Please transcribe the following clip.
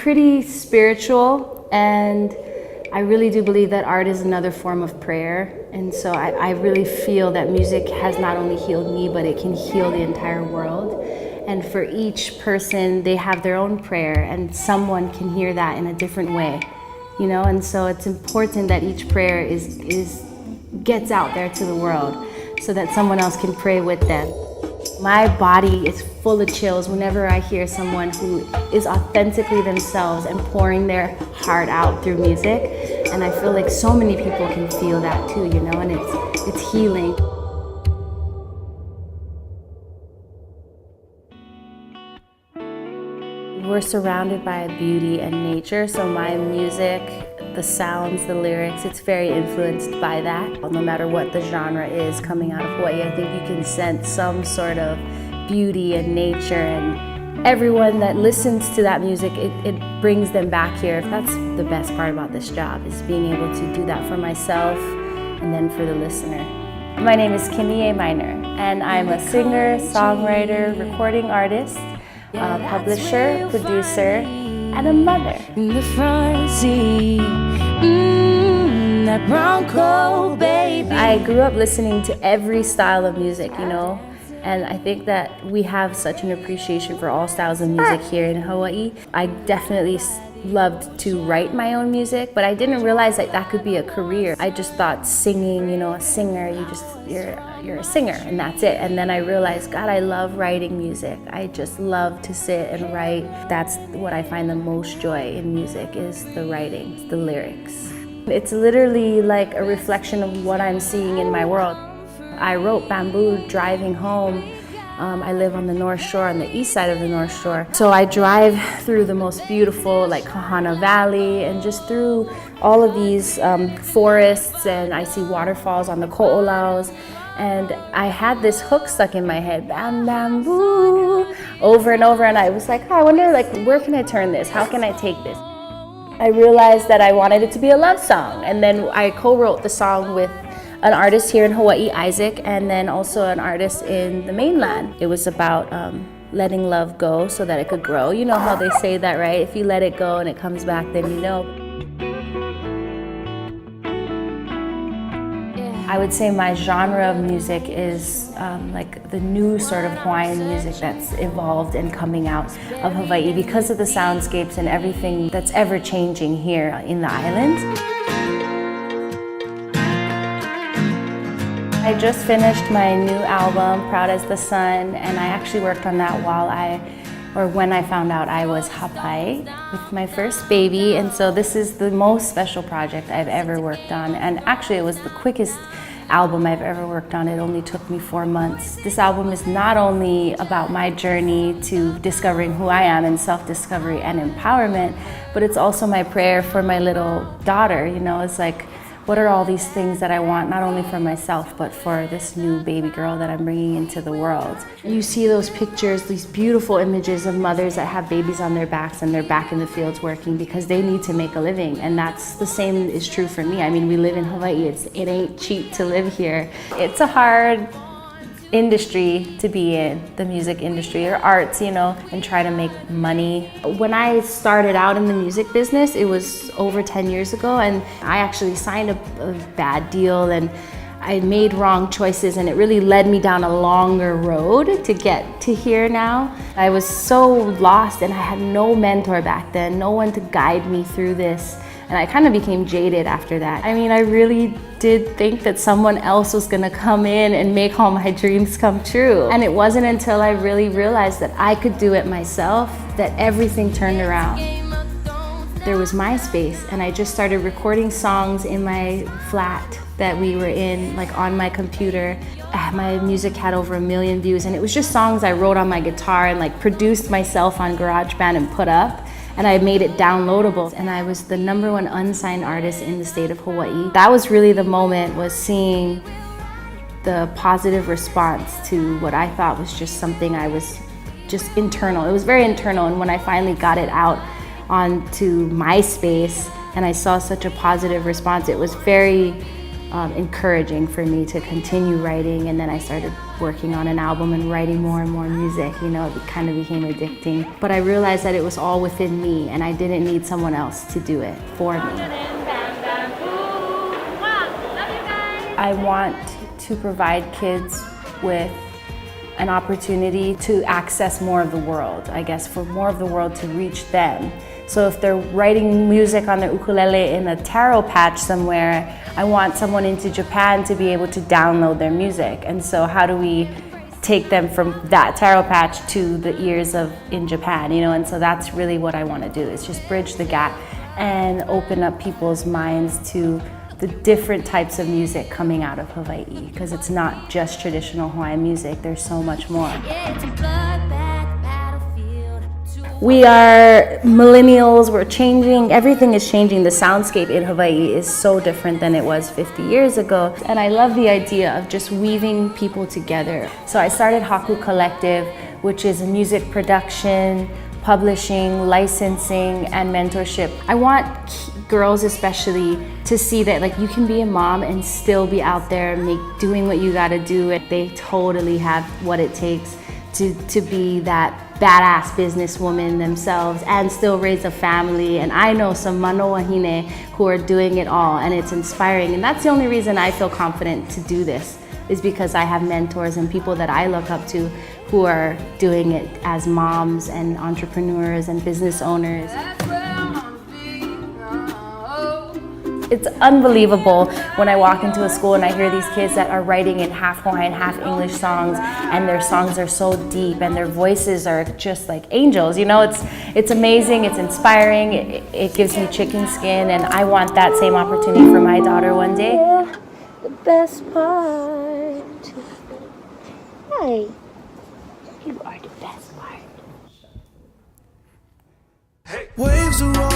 pretty spiritual, and I really do believe that art is another form of prayer. And so I really feel that music has not only healed me, but it can heal the entire world. And for each person, they have their own prayer, and someone can hear that in a different way, you know? And so it's important that each prayer gets out there to the world so that someone else can pray with them. My body is full of chills whenever I hear someone who is authentically themselves and pouring their heart out through music. And I feel like so many people can feel that too, you know, and it's healing. We're surrounded by beauty and nature, so my music, the sounds, the lyrics, it's very influenced by that. No matter what the genre is coming out of Hawaii, I think you can sense some sort of beauty and nature, and everyone that listens to that music, it brings them back here. That's the best part about this job, is being able to do that for myself and then for the listener. My name is Kimie Minor, and I'm a singer, songwriter, recording artist, a publisher, producer, and a mother. In the front seat, that Bronco, baby. I grew up listening to every style of music, you know, and I think that we have such an appreciation for all styles of music here in Hawaii. I definitely loved to write my own music, but I didn't realize that that could be a career. I just thought singing, you know, a singer, you're a singer and that's it. And then I realized, God, I love writing music. I just love to sit and write. That's what I find the most joy in music, is the writing, the lyrics. It's literally like a reflection of what I'm seeing in my world. I wrote Bamboo driving home. I live on the North Shore, on the east side of the North Shore. So I drive through the most beautiful, like Kahana Valley, and just through all of these forests, and I see waterfalls on the ko'olaus. And I had this hook stuck in my head, bam, bam, boo, over and over. And I was like, oh, I wonder, like, where can I turn this? How can I take this? I realized that I wanted it to be a love song. And then I co-wrote the song with an artist here in Hawaii, Isaac, and then also an artist in the mainland. It was about letting love go so that it could grow. You know how they say that, right? If you let it go and it comes back, then you know. I would say my genre of music is like the new sort of Hawaiian music that's evolved and coming out of Hawaii because of the soundscapes and everything that's ever changing here in the island. I just finished my new album, Proud as the Sun, and I actually worked on that when I found out I was hapai with my first baby. And so this is the most special project I've ever worked on. And actually it was the quickest album I've ever worked on. It only took me 4 months. This album is not only about my journey to discovering who I am and self-discovery and empowerment, but it's also my prayer for my little daughter. You know, it's like, what are all these things that I want, not only for myself, but for this new baby girl that I'm bringing into the world? You see those pictures, these beautiful images of mothers that have babies on their backs and they're back in the fields working because they need to make a living. And that's the same is true for me. I mean, we live in Hawaii. It ain't cheap to live here. It's a hard industry to be in, the music industry or arts, you know, and try to make money. When I started out in the music business, it was over 10 years ago, and I actually signed a bad deal and I made wrong choices, and it really led me down a longer road to get to here now. I was so lost and I had no mentor back then, no one to guide me through this. And I kind of became jaded after that. I mean, I really did think that someone else was gonna come in and make all my dreams come true. And it wasn't until I really realized that I could do it myself that everything turned around. There was MySpace, and I just started recording songs in my flat that we were in, like on my computer. My music had over 1 million views, and it was just songs I wrote on my guitar and like produced myself on GarageBand and put up. And I made it downloadable, and I was the #1 unsigned artist in the state of Hawaii. That was really the moment, was seeing the positive response to what I thought was just something I was just internal. It was very internal, and when I finally got it out onto MySpace and I saw such a positive response, it was very encouraging for me to continue writing. And then I started working on an album and writing more and more music. You know, it kind of became addicting. But I realized that it was all within me and I didn't need someone else to do it for me. I want to provide kids with an opportunity to access more of the world, I guess, for more of the world to reach them. So if they're writing music on their ukulele in a taro patch somewhere, I want someone into Japan to be able to download their music. And so how do we take them from that taro patch to the ears of in Japan, you know? And so that's really what I want to do, is just bridge the gap and open up people's minds to the different types of music coming out of Hawaii, because it's not just traditional Hawaiian music, there's so much more. We are millennials, we're changing, everything is changing. The soundscape in Hawaii is so different than it was 50 years ago. And I love the idea of just weaving people together. So I started Haku Collective, which is music production, publishing, licensing, and mentorship. I want girls especially to see that like you can be a mom and still be out there doing what you gotta do. And they totally have what it takes to be that badass businesswoman themselves and still raise a family. And I know some mano wahine who are doing it all, and it's inspiring. And that's the only reason I feel confident to do this, is because I have mentors and people that I look up to who are doing it as moms and entrepreneurs and business owners. It's unbelievable when I walk into a school and I hear these kids that are writing in half Hawaiian, half English songs, and their songs are so deep and their voices are just like angels. You know, it's amazing, it's inspiring, it gives me chicken skin, and I want that same opportunity for my daughter one day. The best part. Hey, you are the best part. Hey. Waves are